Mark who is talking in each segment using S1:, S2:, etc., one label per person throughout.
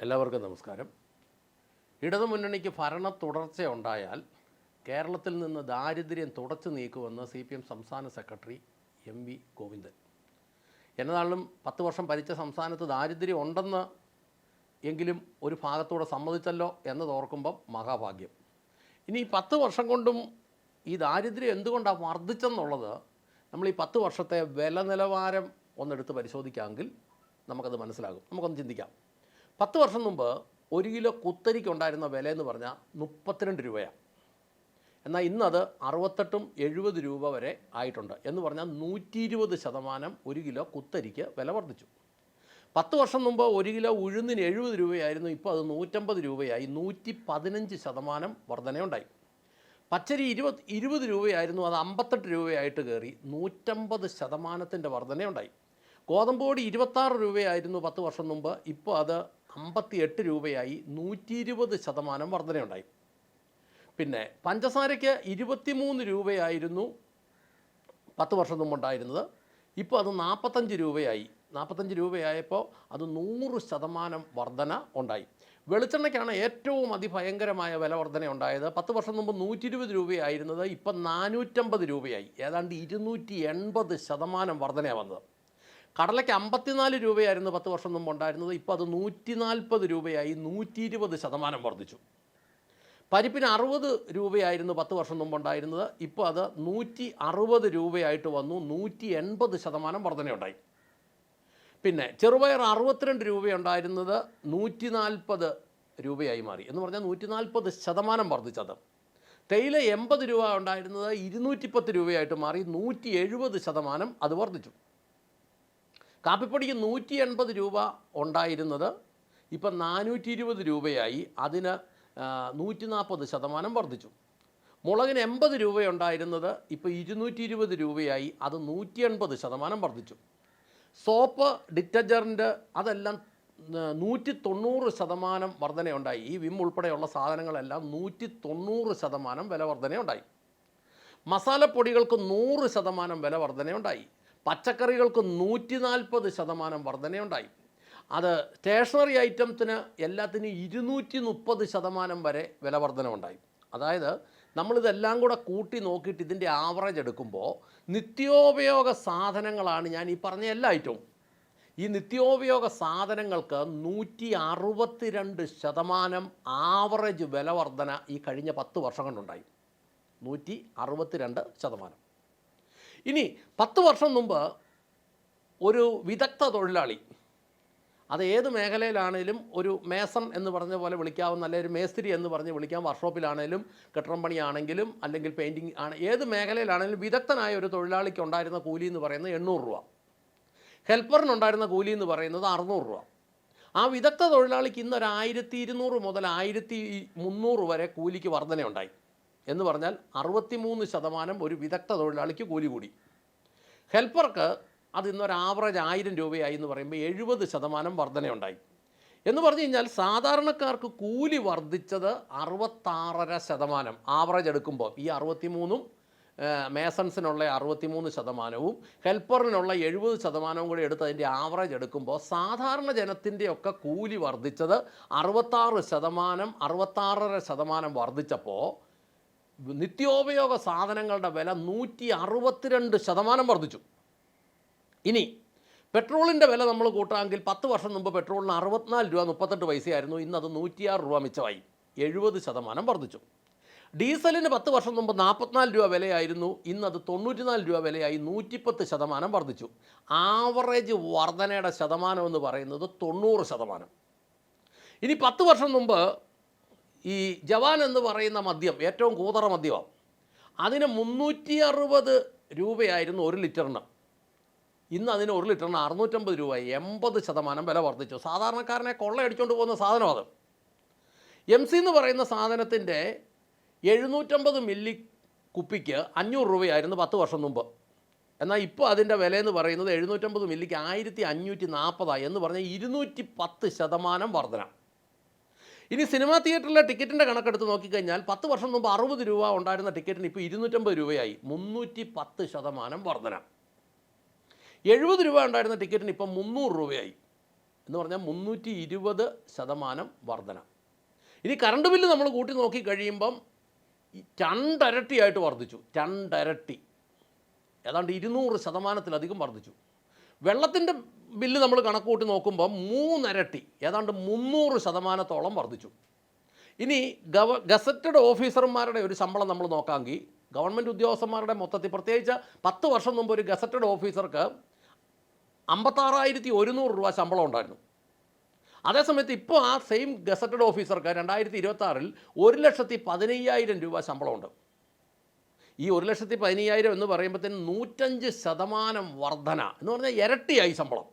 S1: എല്ലാവർക്കും നമസ്കാരം. ഇടതുമുന്നണിക്ക് ഭരണ തുടർച്ചയുണ്ടായാൽ കേരളത്തിൽ നിന്ന് ദാരിദ്ര്യം തുടച്ചു നീക്കുമെന്ന് CPM സംസ്ഥാന സെക്രട്ടറി MV ഗോവിന്ദൻ. എന്നാലും 10 വർഷം ഭരിച്ച സംസ്ഥാനത്ത് ദാരിദ്ര്യം ഉണ്ടെന്ന് എങ്കിലും ഒരു ഭാഗത്തൂടെ സമ്മതിച്ചല്ലോ എന്നതോർക്കുമ്പം മഹാഭാഗ്യം. ഇനി 10 വർഷം കൊണ്ടും ഈ ദാരിദ്ര്യം എന്തുകൊണ്ടാണ് വർദ്ധിച്ചെന്നുള്ളത് നമ്മൾ ഈ 10 വർഷത്തെ വില നിലവാരം ഒന്നെടുത്ത് പരിശോധിക്കാമെങ്കിൽ നമുക്കത് മനസ്സിലാകും. നമുക്കൊന്ന് ചിന്തിക്കാം. 10 വർഷം മുമ്പ് 1 കിലോ കുത്തരിക്ക് ഉണ്ടായിരുന്ന വില എന്ന് പറഞ്ഞാൽ 32 രൂപയാണ്. എന്നാൽ ഇന്നത് 68-70 രൂപ വരെ ആയിട്ടുണ്ട്. എന്ന് പറഞ്ഞാൽ 120% 1 കിലോ കുത്തരിക്ക് വില വർദ്ധിച്ചു. 10 വർഷം മുമ്പ് 1 കിലോ ഉഴുന്നിന് 70 രൂപയായിരുന്നു. ഇപ്പോൾ അത് 150 രൂപയായി. 115% വർധനയുണ്ടായി. പച്ചരി 20 രൂപയായിരുന്നു. അത് 58 രൂപയായിട്ട് കയറി 150% വർധനയുണ്ടായി. ഗോതമ്പ് പൊടി 26 രൂപയായിരുന്നു 10 വർഷം മുമ്പ്. ഇപ്പോൾ അത് 58 രൂപയായി. 120% വർധനയുണ്ടായി. പിന്നെ പഞ്ചസാരയ്ക്ക് 23 രൂപയായിരുന്നു 10 വർഷം മുമ്പുണ്ടായിരുന്നത്. ഇപ്പോൾ അത് 45 രൂപയായി. 45 രൂപയായപ്പോൾ അത് 100% വർധന ഉണ്ടായി. വെളിച്ചെണ്ണയ്ക്കാണ് ഏറ്റവും അതിഭയങ്കരമായ വില വർധന ഉണ്ടായത്. 10 വർഷം മുമ്പ് 120 രൂപയായിരുന്നത് ഇപ്പം 450 രൂപയായി. ഏതാണ്ട് 280% വർധനയാണ് വന്നത്. കടലയ്ക്ക് 54 രൂപയായിരുന്നു 10 വർഷം മുമ്പ് ഉണ്ടായിരുന്നത്. ഇപ്പോൾ അത് 140 രൂപയായി. 120% വർദ്ധിച്ചു. പരിപ്പിന് 60 രൂപയായിരുന്നു 10 വർഷം മുമ്പ് ഉണ്ടായിരുന്നത്. ഇപ്പോൾ അത് 160 രൂപയായിട്ട് വന്നു. 180% വർധനയുണ്ടായി. പിന്നെ ചെറുപയർ 62 രൂപയുണ്ടായിരുന്നത് 140 രൂപയായി മാറി. എന്ന് പറഞ്ഞാൽ 140% വർദ്ധിച്ചത്. തേയില 80 രൂപ ഉണ്ടായിരുന്നത് 210 രൂപയായിട്ട് മാറി. 170% അത് വർദ്ധിച്ചു. കാപ്പിപ്പൊടിക്ക് 180 രൂപ ഉണ്ടായിരുന്നത് ഇപ്പം 420 രൂപയായി. അതിന് 140% വർദ്ധിച്ചു. മുളകിന് 80 രൂപയുണ്ടായിരുന്നത് ഇപ്പോൾ 220 രൂപയായി. അത് 180% വർദ്ധിച്ചു. സോപ്പ്, ഡിറ്റർജൻറ്റ് അതെല്ലാം 190% വർധനയുണ്ടായി. ഈ വിം ഉൾപ്പെടെയുള്ള സാധനങ്ങളെല്ലാം 190% വില വർധനയുണ്ടായി. മസാലപ്പൊടികൾക്ക് 100% വില വർധനയുണ്ടായി. പച്ചക്കറികൾക്ക് 140% വർധനയുണ്ടായി. അത് സ്റ്റേഷനറി ഐറ്റംസിന് എല്ലാത്തിനും 230% വരെ വില വർധന ഉണ്ടായി. അതായത് നമ്മളിതെല്ലാം കൂടെ കൂട്ടി നോക്കിയിട്ട് ഇതിൻ്റെ ആവറേജ് എടുക്കുമ്പോൾ നിത്യോപയോഗ സാധനങ്ങളാണ് ഞാൻ ഈ പറഞ്ഞ എല്ലാ ഐറ്റവും. ഈ നിത്യോപയോഗ സാധനങ്ങൾക്ക് 162% ആവറേജ് വില വർധന ഈ കഴിഞ്ഞ 10 വർഷം കൊണ്ടുണ്ടായി. 162%. ഇനി 10 വർഷം മുമ്പ് ഒരു വിദഗ്ധ തൊഴിലാളി, അത് ഏത് മേഖലയിലാണേലും, ഒരു മേസൺ എന്ന് പറഞ്ഞ പോലെ വിളിക്കാവുന്ന, അല്ലെങ്കിൽ ഒരു മേസ്തിരി എന്ന് പറഞ്ഞ് വിളിക്കാം, വർക്ക്ഷോപ്പിലാണേലും കെട്ടിടം പണിയാണെങ്കിലും അല്ലെങ്കിൽ പെയിൻറ്റിങ് ആണ്, ഏത് മേഖലയിലാണെങ്കിലും വിദഗ്ധനായ ഒരു തൊഴിലാളിക്ക് ഉണ്ടായിരുന്ന കൂലി എന്ന് പറയുന്നത് 800 രൂപ. ഹെൽപ്പറിനുണ്ടായിരുന്ന കൂലി എന്ന് പറയുന്നത് 600 രൂപ. ആ വിദഗ്ധ തൊഴിലാളിക്ക് ഇന്നൊരു 1200 മുതൽ 1300 വരെ കൂലിക്ക് വർധനയുണ്ടായി. എന്ന് പറഞ്ഞാൽ 63% ഒരു വിദഗ്ധ തൊഴിലാളിക്ക് കൂലി കൂടി. ഹെൽപ്പർക്ക് അത് ഇന്നൊരു ആവറേജ് 1000 രൂപയായി എന്ന് പറയുമ്പോൾ 70% വർധനയുണ്ടായി. എന്ന് പറഞ്ഞു കഴിഞ്ഞാൽ സാധാരണക്കാർക്ക് കൂലി വർദ്ധിച്ചത് 66% ആവറേജ് എടുക്കുമ്പോൾ. ഈ 63-ഉം മേസൺസിനുള്ള 63%-വും ഹെൽപ്പറിനുള്ള 70%-വും കൂടി എടുത്ത് അതിൻ്റെ ആവറേജ് എടുക്കുമ്പോൾ സാധാരണ ജനത്തിൻ്റെയൊക്കെ കൂലി വർദ്ധിച്ചത് 66%, 66.5% വർദ്ധിച്ചപ്പോൾ നിത്യോപയോഗ സാധനങ്ങളുടെ വില 162% വർദ്ധിച്ചു. ഇനി പെട്രോളിൻ്റെ വില നമ്മൾ കൂട്ടാമെങ്കിൽ 10 വർഷം മുമ്പ് പെട്രോളിന് 64 രൂപ 38 പൈസയായിരുന്നു. ഇന്നത് 106 രൂപ മിച്ചമായി. 70% വർദ്ധിച്ചു. ഡീസലിന് 10 വർഷം മുമ്പ് 44 രൂപ വിലയായിരുന്നു. ഇന്നത് 94 രൂപ വിലയായി. 110% വർദ്ധിച്ചു. ആവറേജ് വർധനയുടെ ശതമാനം എന്ന് പറയുന്നത് 90%. ഇനി 10 വർഷം മുമ്പ് ഈ ജവാൻ എന്ന് പറയുന്ന മദ്യം, ഏറ്റവും കൂതറ മദ്യമാണ്, അതിന് 360 രൂപയായിരുന്നു 1 ലിറ്ററിന്. ഇന്ന് അതിന് 1 ലിറ്ററിന് 650 രൂപയായി. 80% വില വർദ്ധിച്ചു. സാധാരണക്കാരനെ കൊള്ളയടിച്ചുകൊണ്ട് പോകുന്ന സാധനം അത്. MC എന്ന് പറയുന്ന സാധനത്തിൻ്റെ 750 മില്ലി കുപ്പിക്ക് 500 രൂപയായിരുന്നു 10 വർഷം മുമ്പ്. എന്നാൽ ഇപ്പോൾ അതിൻ്റെ വില എന്ന് പറയുന്നത് 750 മില്ലിക്ക് 1540 എന്ന് പറഞ്ഞാൽ 210% വർധന. ഇനി സിനിമാ തിയേറ്ററിലെ ടിക്കറ്റിൻ്റെ കണക്കെടുത്ത് നോക്കിക്കഴിഞ്ഞാൽ 10 വർഷം മുമ്പ് 60 രൂപ ഉണ്ടായിരുന്ന ടിക്കറ്റിന് ഇപ്പോൾ 250 രൂപയായി. 310% വർധന. 70 രൂപ ഉണ്ടായിരുന്ന ടിക്കറ്റിന് ഇപ്പം 300 രൂപയായി. എന്ന് പറഞ്ഞാൽ 320% വർധന. ഇനി കറണ്ട് ബില്ല് നമ്മൾ കൂട്ടി നോക്കി കഴിയുമ്പം രണ്ടരട്ടിയായിട്ട് വർദ്ധിച്ചു. രണ്ടരട്ടി, ഏതാണ്ട് 200%-ലധികം വർദ്ധിച്ചു. വെള്ളത്തിൻ്റെ ബില്ല് നമ്മൾ കണക്ക് കൂട്ടി നോക്കുമ്പോൾ മൂന്നരട്ടി, ഏതാണ്ട് 300%-ഓളം വർദ്ധിച്ചു. ഇനി ഗസറ്റഡ് ഓഫീസർമാരുടെ ഒരു ശമ്പളം നമ്മൾ നോക്കാമെങ്കിൽ ഗവൺമെൻറ് ഉദ്യോഗസ്ഥന്മാരുടെ മൊത്തത്തിൽ, പ്രത്യേകിച്ച് 10 വർഷം മുമ്പ് ഒരു ഗസറ്റഡ് ഓഫീസർക്ക് 56,100 രൂപ ശമ്പളം ഉണ്ടായിരുന്നു. അതേസമയത്ത് ഇപ്പോൾ ആ സെയിം ഗസറ്റഡ് ഓഫീസർക്ക് 2026-ൽ 1,15,000 രൂപ ശമ്പളമുണ്ട്. ഈ 1,15,000 എന്ന് പറയുമ്പോഴത്തേന് 105% വർധന എന്ന് പറഞ്ഞാൽ ഇരട്ടിയായി ശമ്പളം.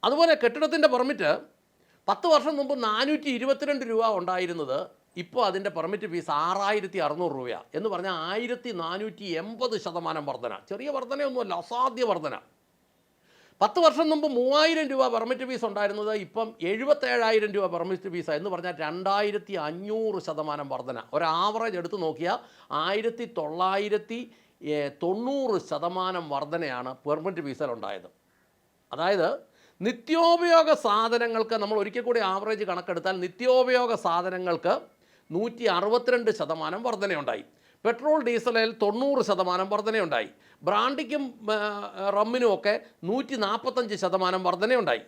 S1: അതുപോലെ കെട്ടിടത്തിൻ്റെ പെർമിറ്റ് 10 വർഷം മുമ്പ് 422 രൂപ ഉണ്ടായിരുന്നത് ഇപ്പോൾ അതിൻ്റെ പെർമിറ്റ് ഫീസ് 6,600 രൂപയാണ്. എന്ന് പറഞ്ഞാൽ 1,480% വർധന. ചെറിയ വർധനയൊന്നുമല്ല, അസാധ്യ വർധന. 10 വർഷം മുമ്പ് 3,000 രൂപ പെർമിറ്റ് ഫീസ് ഉണ്ടായിരുന്നത് ഇപ്പം 77,000 രൂപ പെർമിറ്റ് ഫീസാണ്. എന്ന് പറഞ്ഞാൽ 2,500% വർധന. ഒരു ആവറേജ് എടുത്ത് നോക്കിയാൽ 1,990% വർധനയാണ് പെർമിറ്റ് ഫീസിലുണ്ടായത്. അതായത് നിത്യോപയോഗ സാധനങ്ങൾക്ക് നമ്മൾ ഒരിക്കൽ കൂടി ആവറേജ് കണക്കെടുത്താൽ നിത്യോപയോഗ സാധനങ്ങൾക്ക് 162% വർധനയുണ്ടായി. പെട്രോൾ ഡീസലിൽ 90% വർധനയുണ്ടായി. ബ്രാൻഡിക്കും റമ്മിനുമൊക്കെ 145% വർധനയുണ്ടായി.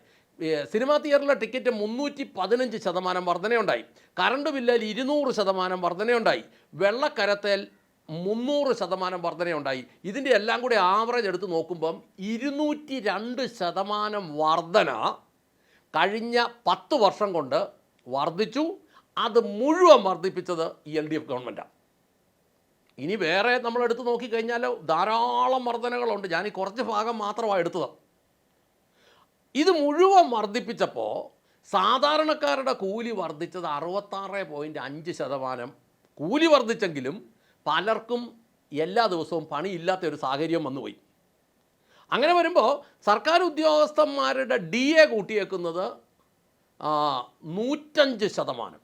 S1: സിനിമാ തിയേറ്ററിലെ ടിക്കറ്റ് 315% വർധനയുണ്ടായി. കറണ്ട് ബില്ലിൽ 200% വർധനയുണ്ടായി. വെള്ളക്കരത്തേൽ 300% വർധനയുണ്ടായി. ഇതിൻ്റെ എല്ലാം കൂടി ആവറേജ് എടുത്ത് നോക്കുമ്പം 202% വർധന കഴിഞ്ഞ 10 വർഷം കൊണ്ട് വർദ്ധിച്ചു. അത് മുഴുവൻ വർദ്ധിപ്പിച്ചത് ഈ LDF ഗവൺമെൻറ്റാണ്. ഇനി വേറെ നമ്മൾ എടുത്ത് നോക്കിക്കഴിഞ്ഞാൽ ധാരാളം വർധനകളുണ്ട്. ഞാൻ ഈ കുറച്ച് ഭാഗം മാത്രമാണ് എടുത്തത്. ഇത് മുഴുവൻ വർദ്ധിപ്പിച്ചപ്പോൾ സാധാരണക്കാരുടെ കൂലി വർദ്ധിച്ചത് 66.5%. കൂലി വർദ്ധിച്ചെങ്കിലും പലർക്കും എല്ലാ ദിവസവും പണിയില്ലാത്ത ഒരു സാഹചര്യം വന്നുപോയി. അങ്ങനെ വരുമ്പോൾ സർക്കാർ ഉദ്യോഗസ്ഥന്മാരുടെ DA കൂട്ടിയേക്കുന്നത് 105%.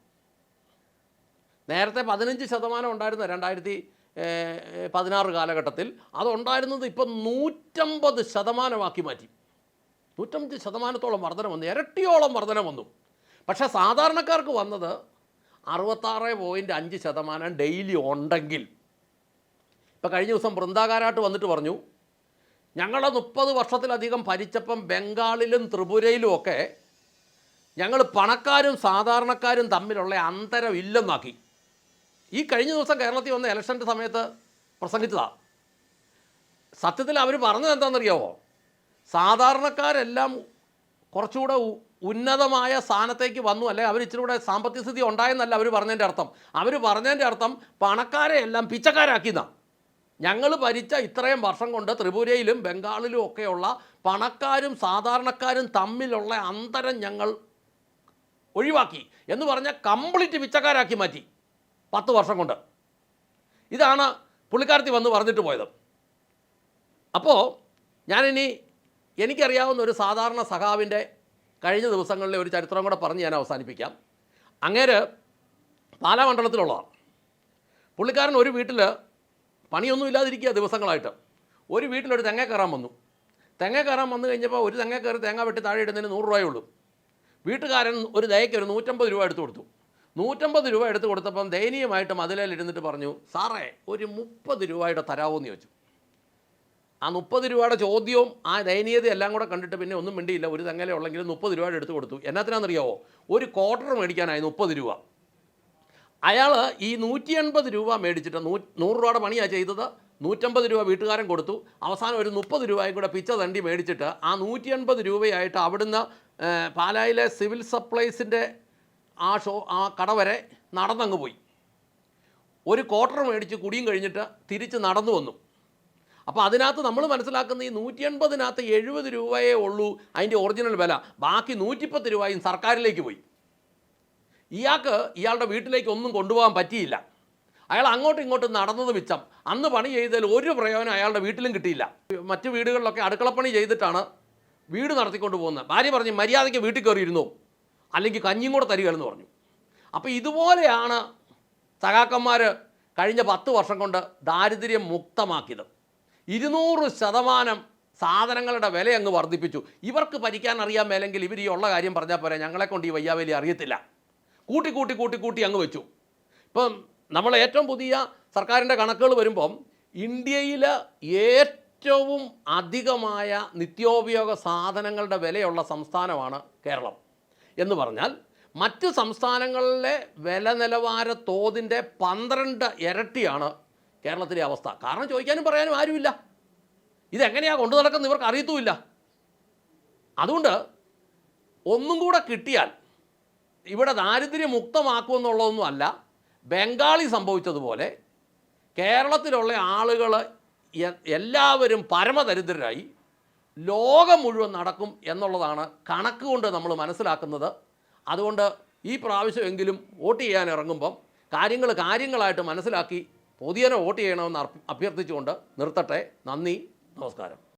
S1: നേരത്തെ 15% ഉണ്ടായിരുന്ന 2016 കാലഘട്ടത്തിൽ അതുണ്ടായിരുന്നത് ഇപ്പം 150% മാറ്റി. 105%-ഓളം വർധന വന്നു, ഇരട്ടിയോളം വർധന വന്നു. പക്ഷേ സാധാരണക്കാർക്ക് വന്നത് 66.5% ഡെയിലി ഉണ്ടെങ്കിൽ, ഇപ്പോൾ കഴിഞ്ഞ ദിവസം വൃന്ദാകാരാട്ട് വന്നിട്ട് പറഞ്ഞു, ഞങ്ങളുടെ 30 വർഷത്തിലധികം ഭരിച്ചപ്പം ബംഗാളിലും ത്രിപുരയിലും ഒക്കെ ഞങ്ങൾ പണക്കാരും സാധാരണക്കാരും തമ്മിലുള്ള അന്തരം ഇല്ലെന്നാക്കി. ഈ കഴിഞ്ഞ ദിവസം കേരളത്തിൽ വന്ന ഇലക്ഷൻ്റെ സമയത്ത് പ്രസംഗിച്ചതാണ്. സത്യത്തിൽ അവർ പറഞ്ഞത് എന്താണെന്നറിയാമോ? സാധാരണക്കാരെല്ലാം കുറച്ചുകൂടെ ഉന്നതമായ സ്ഥാനത്തേക്ക് വന്നു, അല്ലെ അവർ ഇച്ചിരി കൂടെ സാമ്പത്തിക സ്ഥിതി ഉണ്ടായെന്നല്ല അവർ പറഞ്ഞതിൻ്റെ അർത്ഥം. അവർ പറഞ്ഞതിൻ്റെ അർത്ഥം പണക്കാരെ എല്ലാം പിച്ചക്കാരാക്കിയെന്നാണ്. ഞങ്ങൾ ഭരിച്ച ഇത്രയും വർഷം കൊണ്ട് ത്രിപുരയിലും ബംഗാളിലും ഒക്കെയുള്ള പണക്കാരും സാധാരണക്കാരും തമ്മിലുള്ള അന്തരം ഞങ്ങൾ ഒഴിവാക്കി എന്ന് പറഞ്ഞാൽ കംപ്ലീറ്റ് പിച്ചക്കാരാക്കി മാറ്റി 10 വർഷം കൊണ്ട്. ഇതാണ് പുള്ളിക്കാരത്തി വന്ന് പറഞ്ഞിട്ട് പോയത്. അപ്പോൾ ഞാനിനി എനിക്കറിയാവുന്ന ഒരു സാധാരണ സഖാവിൻ്റെ കഴിഞ്ഞ ദിവസങ്ങളിലെ ഒരു ചരിത്രം കൂടെ പറഞ്ഞ് ഞാൻ അവസാനിപ്പിക്കാം. അങ്ങേര് പാലാ മണ്ഡലത്തിലുള്ളതാണ്. പുള്ളിക്കാരൻ ഒരു വീട്ടിൽ പണിയൊന്നും ഇല്ലാതിരിക്കുക ദിവസങ്ങളായിട്ട്. ഒരു വീട്ടിലൊരു തെങ്ങ കയറാൻ വന്നു. തെങ്ങ കയറാൻ വന്നു കഴിഞ്ഞപ്പോൾ ഒരു തെങ്ങ കയറി തേങ്ങ വെട്ടി താഴെ ഇടുന്നതിന് 100 രൂപയേ ഉള്ളൂ. വീട്ടുകാരൻ ഒരു ദയയ്ക്ക് ഒരു 150 രൂപ എടുത്തു കൊടുത്തു. 150 രൂപ എടുത്ത് കൊടുത്തപ്പം ദയനീയമായിട്ട് മതിലിരുന്നിട്ട് പറഞ്ഞു, സാറേ ഒരു 30 രൂപയുടെ തരാമോ എന്ന് ചോദിച്ചു. ആ 30 രൂപയുടെ ചോദ്യവും ആ ദയനീയത എല്ലാം കൂടെ കണ്ടിട്ട് പിന്നെ ഒന്നും മിണ്ടിയില്ല. ഒരു തെങ്ങലേ ഉള്ളെങ്കിലും 30 രൂപയുടെ എടുത്ത് കൊടുത്തു. എന്നാത്തിനാണെന്നറിയാവോ? ഒരു ക്വാർട്ടർ മേടിക്കാനായി 30 രൂപ. അയാൾ ഈ 180 രൂപ മേടിച്ചിട്ട് 100 രൂപയുടെ പണിയാണ് ചെയ്തത്. 150 രൂപ വീട്ടുകാരൻ കൊടുത്തു. അവസാനം ഒരു 30 രൂപയും കൂടെ പിച്ച തണ്ടി മേടിച്ചിട്ട് ആ 180 രൂപയായിട്ട് അവിടുന്ന് പാലായിലെ സിവിൽ സപ്ലൈസിൻ്റെ ആ കട വരെ നടന്നങ്ങ് പോയി. ഒരു ക്വാർട്ടർ മേടിച്ച് കുടിയും കഴിഞ്ഞിട്ട് തിരിച്ച് നടന്നു വന്നു. അപ്പോൾ അതിനകത്ത് നമ്മൾ മനസ്സിലാക്കുന്ന ഈ 180-നകത്ത് 70 രൂപയേ ഉള്ളൂ അതിൻ്റെ ഒറിജിനൽ വില. ബാക്കി 110 രൂപയും സർക്കാരിലേക്ക് പോയി. ഇയാൾക്ക് ഇയാളുടെ വീട്ടിലേക്ക് ഒന്നും കൊണ്ടുപോകാൻ പറ്റിയില്ല. അയാൾ അങ്ങോട്ടും ഇങ്ങോട്ടും നടന്നത് മിച്ചം. അന്ന് പണി ചെയ്തതിൽ ഒരു പ്രയോജനം അയാളുടെ വീട്ടിലും കിട്ടിയില്ല. മറ്റു വീടുകളിലൊക്കെ അടുക്കളപ്പണി ചെയ്തിട്ടാണ് വീട് നടത്തിക്കൊണ്ട് പോകുന്നത്. ഭാര്യ പറഞ്ഞു, മര്യാദയ്ക്ക് വീട്ടിൽ കയറിയിരുന്നോ, അല്ലെങ്കിൽ കഞ്ഞിയും കൂടെ തരികയെന്ന് പറഞ്ഞു. അപ്പോൾ ഇതുപോലെയാണ് സഖാക്കന്മാർ കഴിഞ്ഞ 10 വർഷം കൊണ്ട് ദാരിദ്ര്യം മുക്തമാക്കിയത്. 200% സാധനങ്ങളുടെ വില അങ്ങ് വർദ്ധിപ്പിച്ചു. ഇവർക്ക് ഭരിക്കാൻ അറിയാൻ മേലെങ്കിൽ ഇവർ ഈ ഉള്ള കാര്യം പറഞ്ഞാൽ പോരാ, ഞങ്ങളെ കൊണ്ട് ഈ വയ്യാവേലി അറിയത്തില്ല, കൂട്ടി കൂട്ടി കൂട്ടി കൂട്ടി അങ്ങ് വെച്ചു. ഇപ്പം നമ്മൾ ഏറ്റവും പുതിയ സർക്കാരിൻ്റെ കണക്കുകൾ വരുമ്പം ഇന്ത്യയിൽ ഏറ്റവും അധികമായ നിത്യോപയോഗ സാധനങ്ങളുടെ വിലയുള്ള സംസ്ഥാനമാണ് കേരളം. എന്ന് പറഞ്ഞാൽ മറ്റ് സംസ്ഥാനങ്ങളിലെ വില നിലവാര തോതിൻ്റെ 12 ഇരട്ടിയാണ് കേരളത്തിലെ അവസ്ഥ. കാരണം ചോദിക്കാനും പറയാനും ആരുമില്ല. ഇതെങ്ങനെയാണ് കൊണ്ടു നടക്കുന്നത് ഇവർക്ക് അറിയത്തുമില്ല. അതുകൊണ്ട് ഒന്നും കൂടെ കിട്ടിയാൽ ഇവിടെ ദാരിദ്ര്യമുക്തമാക്കുമെന്നുള്ളതൊന്നും അല്ല. ബംഗാളി സംഭവിച്ചതുപോലെ കേരളത്തിലുള്ള ആളുകൾ എല്ലാവരും പരമദരിദ്രരായി ലോകം മുഴുവൻ നടക്കും എന്നുള്ളതാണ് കണക്ക് കൊണ്ട് നമ്മൾ മനസ്സിലാക്കുന്നത്. അതുകൊണ്ട് ഈ പ്രാവശ്യമെങ്കിലും വോട്ട് ചെയ്യാൻ ഇറങ്ങുമ്പം കാര്യങ്ങളായിട്ട് മനസ്സിലാക്കി പൊതുജനം വോട്ട് ചെയ്യണമെന്ന് അഭ്യർത്ഥിച്ചുകൊണ്ട് നിർത്തട്ടെ. നന്ദി, നമസ്കാരം.